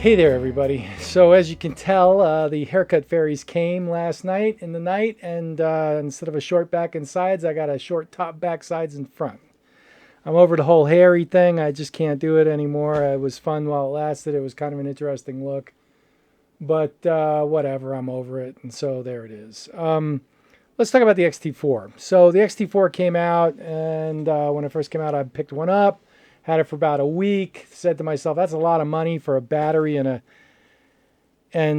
Hey there, everybody. So as you can tell, the haircut fairies came last night in the night, and instead of a short back and sides, I got a short top, back, sides, and front. I'm over the whole hairy thing. I just can't do it anymore. It was fun while it lasted. It was kind of an interesting look, but whatever. I'm over it, and so there it is. Let's talk about the XT4. So the XT4 came out, and when it first came out, I picked one up. Had it for about a week. Said to myself, that's a lot of money for a battery and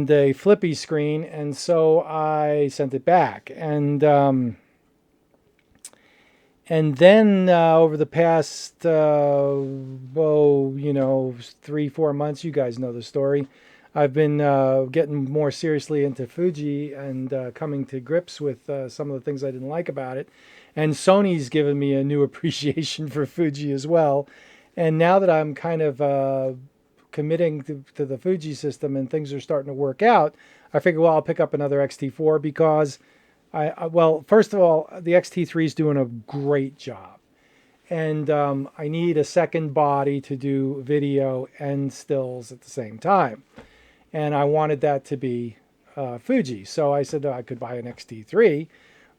a flippy screen. And so I sent it back. And then over the past, 3-4 months, you guys know the story. I've been getting more seriously into Fuji and coming to grips with some of the things I didn't like about it. And Sony's given me a new appreciation for Fuji as well. And now that I'm kind of committing to the Fuji system and things are starting to work out, I figure, well, I'll pick up another XT4 because well, first of all, the XT3 is doing a great job. And I need a second body to do video and stills at the same time. And I wanted that to be Fuji. So I said I could buy an XT3.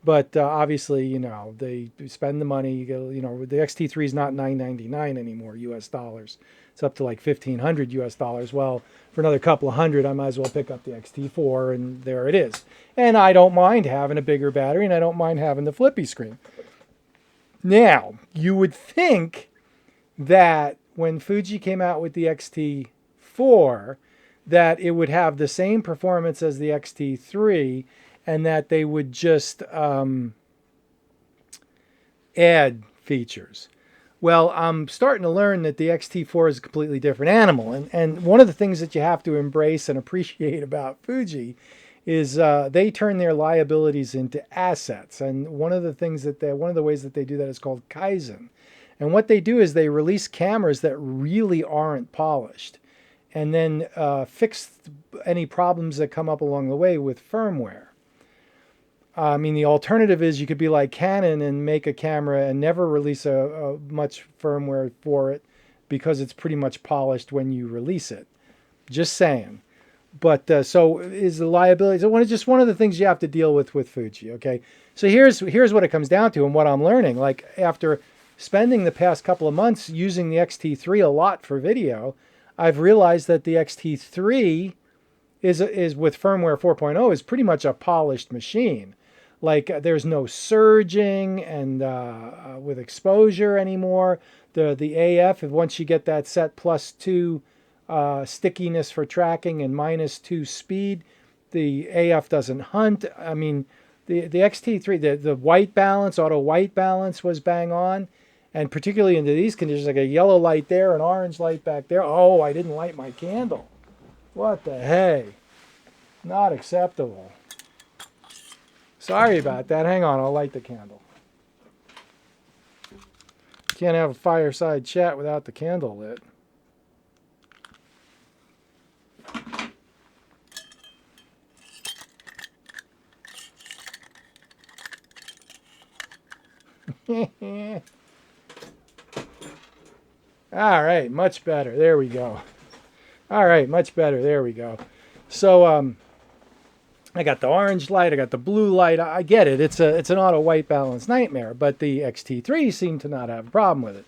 But obviously, they spend the money. The XT3 is not $999 anymore, US dollars. It's up to like $1,500 US dollars. Well, for another couple of hundred, I might as well pick up the XT4, and there it is. And I don't mind having a bigger battery, and I don't mind having the flippy screen. Now, you would think that when Fuji came out with the XT4, that it would have the same performance as the XT3, and that they would just add features. Well, I'm starting to learn that the XT4 is a completely different animal. And one of the things that you have to embrace and appreciate about Fuji is they turn their liabilities into assets. And one of the ways that they do that is called Kaizen. And what they do is they release cameras that really aren't polished, and then fix any problems that come up along the way with firmware. I mean, the alternative is you could be like Canon and make a camera and never release a much firmware for it because it's pretty much polished when you release it. Just saying. But so is the liability. So just one of the things you have to deal with Fuji. Okay. So here's what it comes down to and what I'm learning. Like after spending the past couple of months using the XT3 a lot for video, I've realized that the XT3 is with firmware 4.0 is pretty much a polished machine. Like there's no surging and with exposure anymore. The AF, once you get that set +2 stickiness for tracking and -2 speed, the AF doesn't hunt. I mean, the XT3, the white balance, auto white balance was bang on. And particularly into these conditions, like a yellow light there, an orange light back there. Oh, I didn't light my candle. What the hey? Not acceptable. Sorry about that. Hang on, I'll light the candle. Can't have a fireside chat without the candle lit. All right, much better. There we go. All right, much better. There we go. So I got the orange light, I got the blue light. I get it. It's an auto white balance nightmare, but the XT3 seemed to not have a problem with it.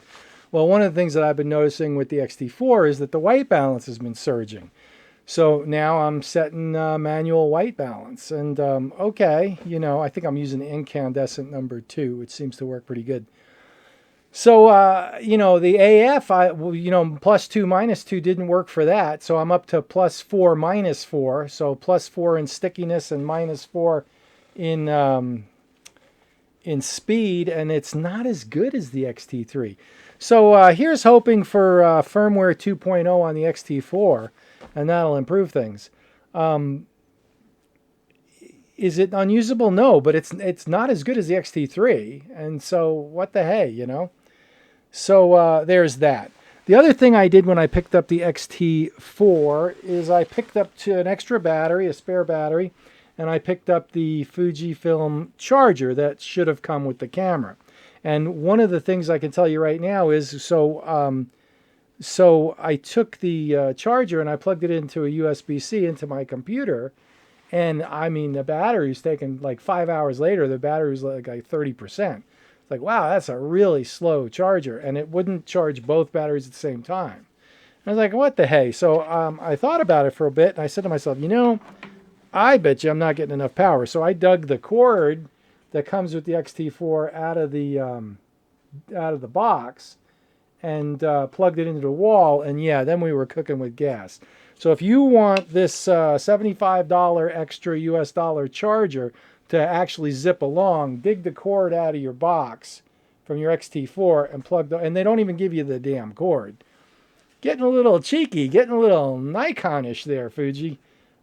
Well, one of the things that I've been noticing with the XT4 is that the white balance has been surging. So now I'm setting manual white balance, and okay, I think I'm using the incandescent number 2, which seems to work pretty good. So, the AF, +2, -2 didn't work for that. So I'm up to +4, -4. So +4 in stickiness and -4 in speed. And it's not as good as the XT3. So here's hoping for firmware 2.0 on the XT4. And that'll improve things. Is it unusable? No, but it's not as good as the XT3. And so what the hey, So there's that. The other thing I did when I picked up the XT4 is I picked up an extra battery, a spare battery, and I picked up the Fujifilm charger that should have come with the camera. And one of the things I can tell you right now is, So I took the charger and I plugged it into a USB-C into my computer. And I mean, the battery's taken like 5 hours later, the battery's like 30%. It's like, wow, that's a really slow charger. And it wouldn't charge both batteries at the same time. I was like, what the hey? So I thought about it for a bit and I said to myself, I bet you I'm not getting enough power. So I dug the cord that comes with the XT4 out of the box and plugged it into the wall. And yeah, then we were cooking with gas. So if you want this $75 extra US dollar charger to actually zip along, dig the cord out of your box from your XT4 and and they don't even give you the damn cord. Getting a little cheeky, getting a little Nikon-ish there, Fuji.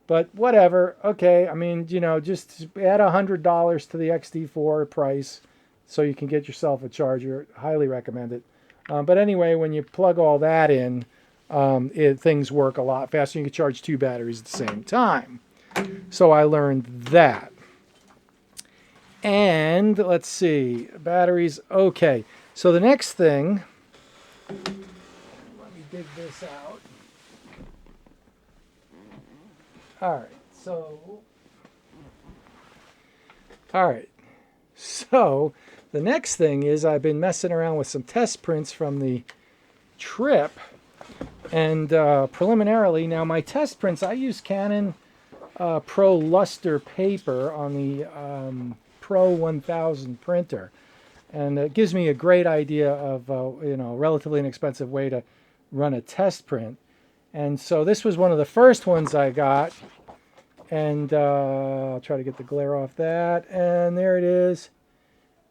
But whatever. Okay, I mean, just add $100 to the XT4 price so you can get yourself a charger. Highly recommend it. But anyway, when you plug all that in, things work a lot faster. You can charge two batteries at the same time. So I learned that. And let's see, batteries. Okay, so the next thing, let me dig this out. All right, so the next thing is I've been messing around with some test prints from the trip. And preliminarily, now my test prints, I use Canon Pro Luster paper on the Pro 1000 printer. And it gives me a great idea of, relatively inexpensive way to run a test print. And so this was one of the first ones I got. And I'll try to get the glare off that. And there it is.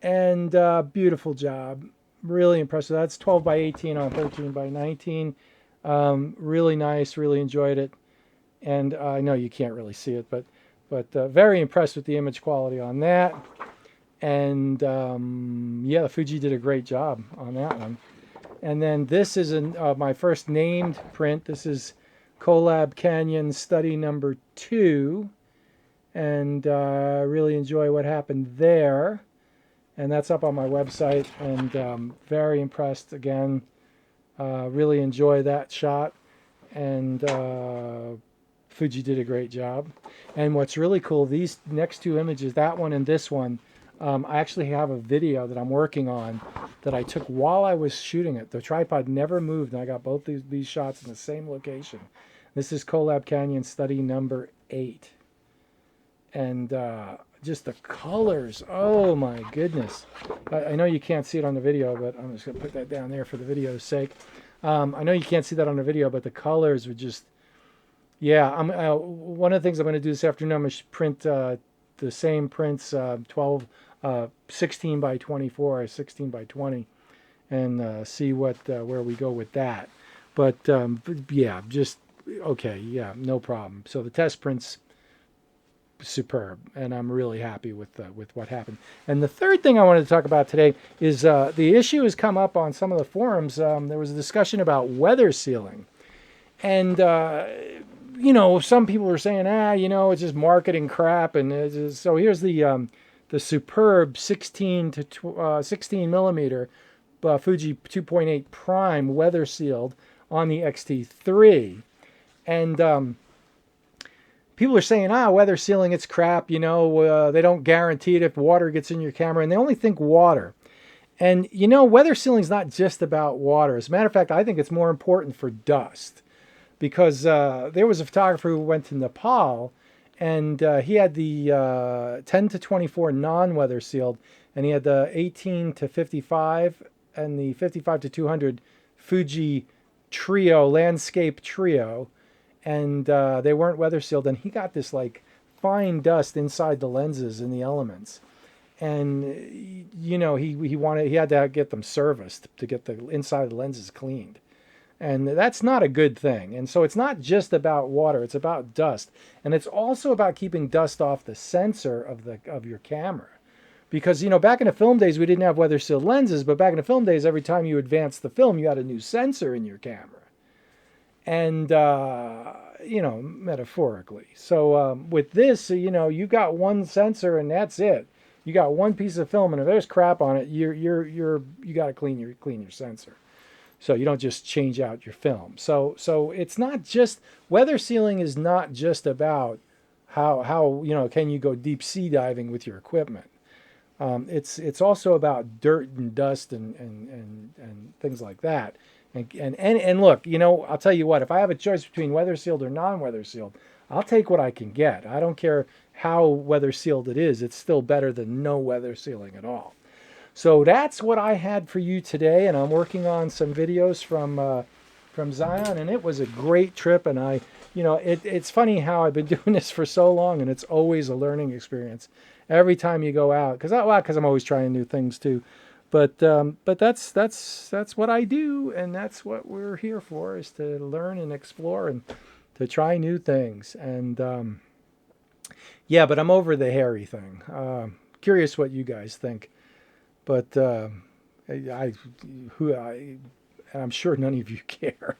And beautiful job. Really impressive. That's 12 by 18 on 13 by 19. Really nice. Really enjoyed it. And I know you can't really see it, but very impressed with the image quality on that. And yeah, the Fuji did a great job on that one. And then this is my first named print. This is Collab Canyon study number 2. And really enjoy what happened there. And that's up on my website. And very impressed again. Really enjoy that shot. And Fuji did a great job. And what's really cool, these next two images, that one and this one, I actually have a video that I'm working on that I took while I was shooting it. The tripod never moved, and I got both these shots in the same location. This is Collab Canyon study number 8. And just the colors, oh my goodness. I know you can't see it on the video, but I'm just going to put that down there for the video's sake. I know you can't see that on the video, but the colors were just, yeah. One of the things I'm going to do this afternoon, I'm going to print the same prints, 16 by 24 or 16 by 20, and see where we go with that. But yeah, just okay, yeah, no problem. So the test prints, superb, and I'm really happy with what happened. And the third thing I wanted to talk about today is the issue has come up on some of the forums. There was a discussion about weather sealing, and some people were saying, it's just marketing crap. And so here's the superb 16 millimeter Fuji 2.8 prime weather sealed on the XT3, and people are saying, weather sealing, it's crap. They don't guarantee it if water gets in your camera, and they only think water. And weather sealing is not just about water. As a matter of fact, I think it's more important for dust, because there was a photographer who went to Nepal, and he had the 10 to 24 non-weather sealed, and he had the 18 to 55 and the 55 to 200 Fuji Trio, Landscape Trio, and they weren't weather sealed, and he got this like fine dust inside the lenses in the elements. And he had to get them serviced to get the inside of the lenses cleaned. And that's not a good thing. And so it's not just about water, it's about dust. And it's also about keeping dust off the sensor of your camera. Because, back in the film days, we didn't have weather sealed lenses, but back in the film days, every time you advanced the film, you had a new sensor in your camera. And, metaphorically. So with this, you got one sensor and that's it. You got one piece of film, and if there's crap on it, you got to clean your sensor. So you don't just change out your film. So it's not just, weather sealing is not just about how can you go deep sea diving with your equipment. It's also about dirt and dust and things like that. And look, I'll tell you what, if I have a choice between weather sealed or non-weather sealed, I'll take what I can get. I don't care how weather sealed it is. It's still better than no weather sealing at all. So that's what I had for you today, and I'm working on some videos from Zion, and it was a great trip. And it's funny how I've been doing this for so long, and it's always a learning experience every time you go out. Because I'm always trying new things too. But that's what I do, and that's what we're here for, is to learn and explore and to try new things. And yeah, but I'm over the hairy thing. Curious what you guys think. But I'm sure none of you care.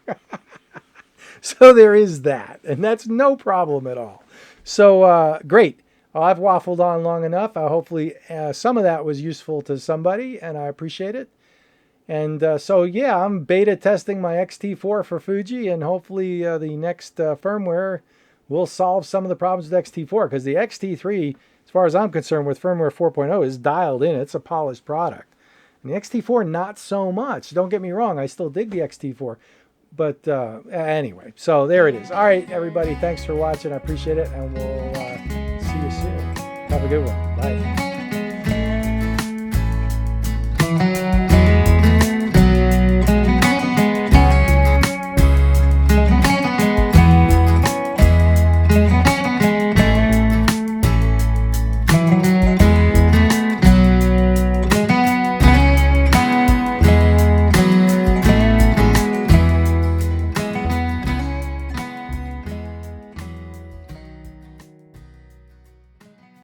So there is that, and that's no problem at all. So great. Well, I've waffled on long enough. Hopefully some of that was useful to somebody, and I appreciate it. And so yeah, I'm beta testing my XT4 for Fuji, and hopefully the next firmware will solve some of the problems with XT4, because the XT3, as far as I'm concerned, with firmware 4.0, is dialed in. It's a polished product. And the XT4, not so much. Don't get me wrong, I still dig the XT4. But anyway, so there it is. All right, everybody, thanks for watching. I appreciate it, and we'll see you soon. Have a good one. Bye.